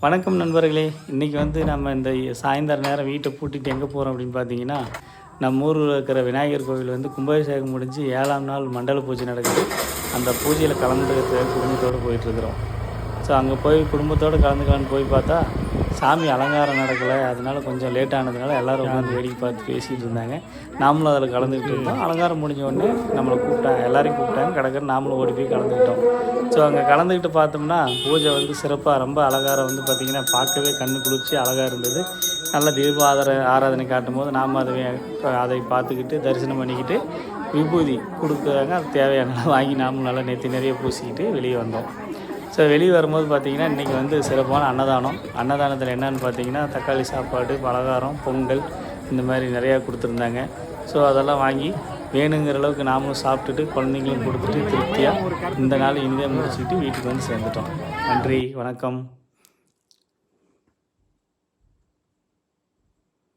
வணக்கம் நண்பர்களே. இன்றைக்கி வந்து நம்ம இந்த சாயந்தர நேரம் வீட்டை பூட்டிட்டு எங்கே போகிறோம் அப்படின்னு பார்த்தீங்கன்னா, நம்ம ஊரில் இருக்கிற விநாயகர் கோவில் வந்து கும்பாபிஷேகம் முடிஞ்சு 7ஆம் நாள் மண்டல பூஜை நடக்குது. அந்த பூஜையில் கலந்துக்கிறதுக்கு குடும்பத்தோடு போயிட்டுருக்குறோம். ஸோ அங்கே போய் குடும்பத்தோடு கலந்துக்கலான்னு போய் பார்த்தா சாமி அலங்காரம் நடக்கலை. அதனால் கொஞ்சம் லேட் ஆனதுனால எல்லோரும் உட்காந்து வேடிக்கை பார்த்து பேசிகிட்டு இருந்தாங்க. நாமளும் அதில் கலந்துக்கிட்டு இருந்தோம். அலங்காரம் முடிஞ்ச உடனே நம்மளை கூப்பிட்டாங்க, எல்லோரையும் கூப்பிட்டாங்க. கடற்கரை நாமளும் ஓடி போய் கலந்துக்கிட்டோம். ஸோ அங்கே கலந்துக்கிட்டு பார்த்தோம்னா பூஜை வந்து சிறப்பாக ரொம்ப அலங்காரம் வந்து பார்த்திங்கன்னா பார்க்கவே கண்ணு குளிர்ச்சி அழகாக இருந்தது. நல்ல தீப ஆராதனை காட்டும் போது நாம் அதை பார்த்துக்கிட்டு தரிசனம் பண்ணிக்கிட்டு விபூதி கொடுக்குறாங்க. அது தேவையானலாம் வாங்கி நாமளும் நல்லா நெத்தி நிறைய பூசிக்கிட்டு வெளியே வந்தோம். ஸோ வெளியே வரும்போது பார்த்திங்கன்னா இன்றைக்கி வந்து சிறப்பான அன்னதானத்தில் என்னென்னு பார்த்திங்கன்னா தக்காளி சாப்பாடு, பலகாரம், பொங்கல் இந்த மாதிரி நிறையா கொடுத்துருந்தாங்க. ஸோ அதெல்லாம் வாங்கி வேணுங்கிற அளவுக்கு நாமளும் சாப்பிட்டுட்டு குழந்தைங்களும் கொடுத்துட்டு திருப்தியாக இந்த நாள் இனிதாக முடிச்சுக்கிட்டு வீட்டுக்கு வந்து சேர்ந்துட்டோம். நன்றி, வணக்கம்.